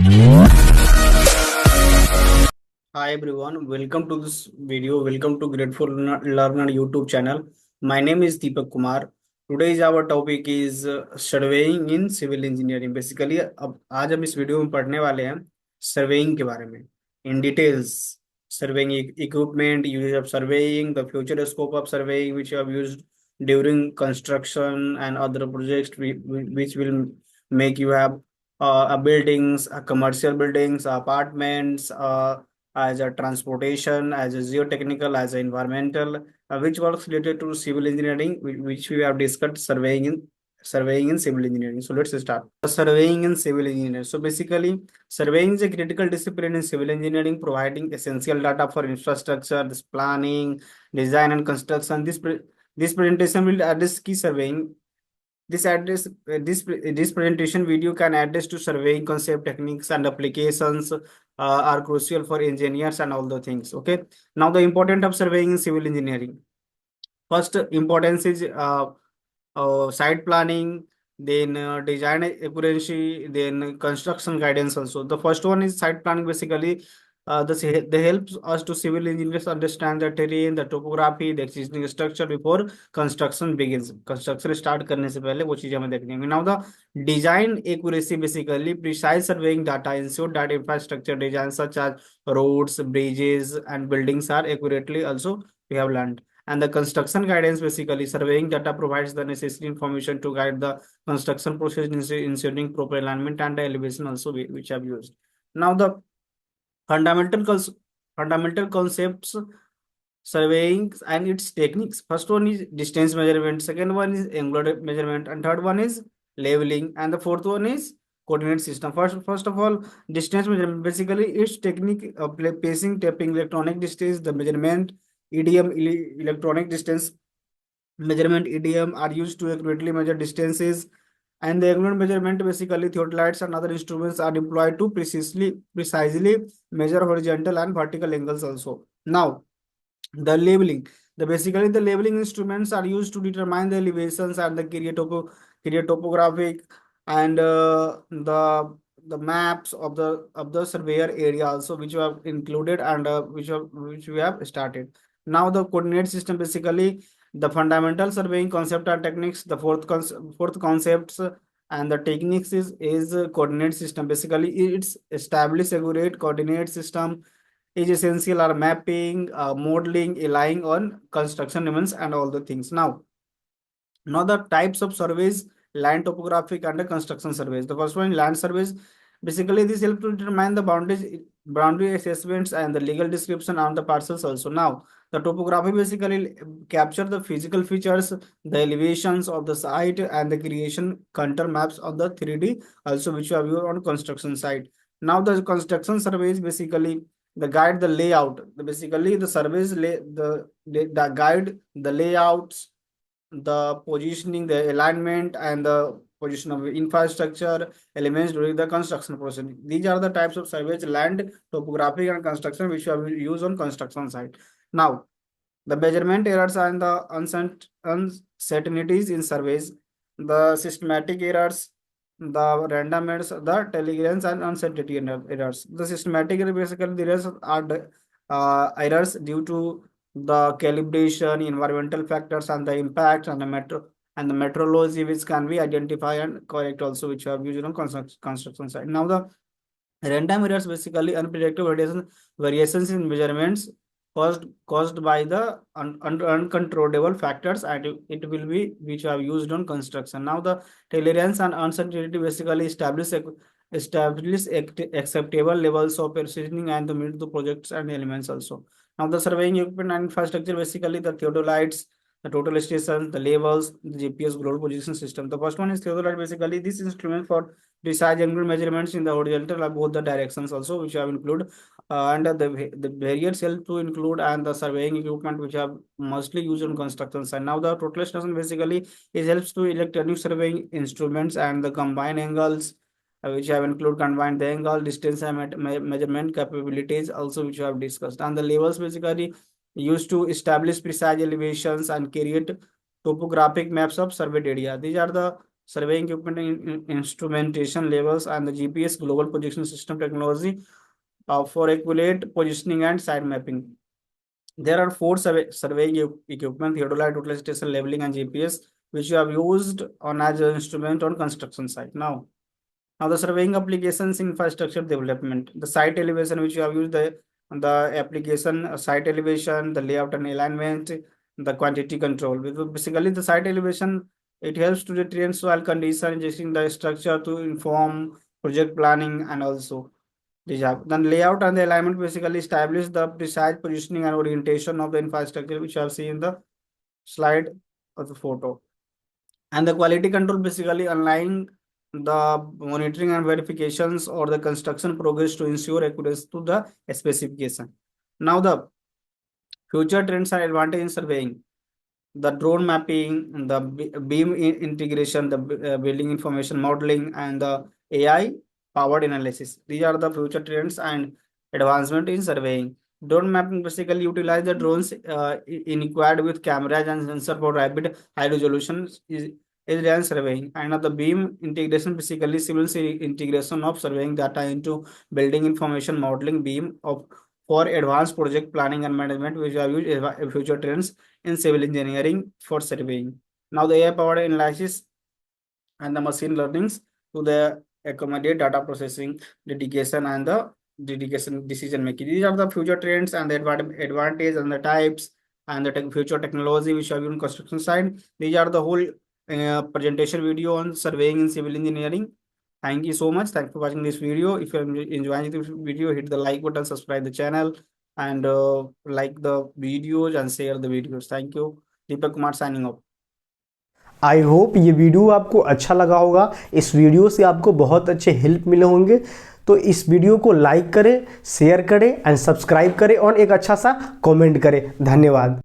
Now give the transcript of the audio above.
Hi everyone, welcome to this video. Welcome to Greatful Learner YouTube channel. My name is Deepak Kumar. Today's our topic is surveying in civil engineering. Basically, अब आज हम इस video में पढ़ने वाले हैं surveying के बारे में in details. Surveying equipment, use of surveying, the future scope of surveying which you have used during construction and other projects which will make you have buildings, commercial buildings, apartments, as a transportation, as a geotechnical, as a environmental, which works related to civil engineering, which we have discussed surveying in civil engineering. So let's start. Surveying in civil engineering. So basically, surveying is a critical discipline in civil engineering, providing essential data for infrastructure, this planning, design, and construction. This presentation will address key surveying. This presentation video can address to surveying concept, techniques, and applications are crucial for engineers and all the things. Okay. Now the importance of surveying in civil engineering. First importance is site planning, then design accuracy, then construction guidance also. The first one is site planning. Basically, they helps us to civil engineers understand the terrain, the topography, the existing structure before construction begins. Construction start करने से पहले वो चीजें हमें देखनी होंगी. Now the design accuracy, basically precise surveying data ensure that infrastructure design such as roads, bridges, and buildings are accurately also we have learned. And the construction guidance, basically surveying data provides the necessary information to guide the construction process, ensuring proper alignment and elevation also which have used. Now the fundamental fundamental concepts surveying and its techniques. First one is distance measurement, second one is angular measurement, and third one is leveling, and the fourth one is coordinate system. First of all, distance measurement. Basically, its technique of pacing, tapping, electronic distance, the measurement, EDM, electronic distance measurement, EDM are used to accurately measure distances, and the angular measurement, basically theodolites and other instruments are employed to precisely measure horizontal and vertical angles also. Now the labeling, the labeling instruments are used to determine the elevations and the create topographic and the maps of the surveyor area also, which we have included and which we have started. Now the coordinate system, basically the fundamental surveying concept and techniques. The fourth concepts and the techniques is coordinate system. Basically it's establish a great coordinate system is essential are mapping, modeling, relying on construction elements and all the things. Now the types of surveys: land topographic and construction surveys. The first one, land surveys. Basically, this helps to determine the boundary assessments and the legal description on the parcels also. Now, the topography basically capture the physical features, the elevations of the site, and the creation contour maps of the 3D also, which you have used on construction site. Now, the construction surveys, basically the guide the layout. Basically, the surveys the guide the layouts, the positioning, the alignment, and the position of infrastructure elements during the construction process. These are the types of surveys: land, topographic, and construction, which are used on construction site. Now, the measurement errors and the uncertainties in surveys, the systematic errors, the random errors, the telegrams, and uncertainty errors. The systematic errors, basically the errors are the errors due to the calibration, environmental factors, and the impact, and the metrology, which can be identified and correct also, which are used on construction site. Now the random errors, basically unpredictable variations in measurements caused by the uncontrollable factors, and it will be which are used on construction. Now the tolerance and uncertainty, basically establish acceptable levels of precision and to meet the projects and elements also. Now the surveying equipment and infrastructure, basically the theodolites, the total stations, the labels, the GPS global position system. The first one is theodolite. Basically this instrument for precise angular measurements in the horizontal or both the directions also, which have included and the barriers help to include and the surveying equipment which are mostly used in construction site. Now the total station, basically it helps to electronic surveying instruments and the combined angles, which have include combined the angle, distance, and measurement capabilities also, which we have discussed. And the levels, basically used to establish precise elevations and create topographic maps of surveyed area. These are the surveying equipment instrumentation levels, and the GPS global position system technology for accurate positioning and site mapping. There are four surveying equipment: theodolite, utilization, labeling, and GPS, which you have used on as an instrument on construction site. Now the surveying applications infrastructure development, the site elevation which you have used, the application site elevation, the layout and alignment, the quantity control. Basically, the site elevation, it helps to determine soil condition, adjusting the structure to inform project planning, and also then layout and the alignment basically establish the precise positioning and orientation of the infrastructure, which you have seen in the slide of the photo. And the quality control basically aligning the monitoring and verifications or the construction progress to ensure accuracy to the specification. Now the future trends and advantage in surveying: the drone mapping, the beam integration, the building information modeling, and the AI powered analysis. These are the future trends and advancement in surveying. Drone mapping basically utilize the drones in equipped with cameras and sensor for rapid high resolution is done surveying. And the beam integration basically civil integration of surveying data into building information modeling beam of for advanced project planning and management, which are used future trends in civil engineering for surveying. Now the AI powered analysis and the machine learnings to the accommodate data processing, dedication, and the dedication decision making. These are the future trends and the advantage and the types and the future technology which are in construction side. These are the whole presentation video on surveying in civil engineering. Thank you so much. Thanks for watching this video. If you're enjoying this video, hit the like button, subscribe the channel, and like the videos and share the videos. Thank you. Deepak Kumar signing off. I hope ये video आपको अच्छा लगा होगा। इस video से आपको बहुत अच्छे हेल्प मिले होंगे। तो इस वीडियो को लाइक करें, शेयर करें एंड सब्सक्राइब करें और एक अच्छा सा कमेंट करें। धन्यवाद।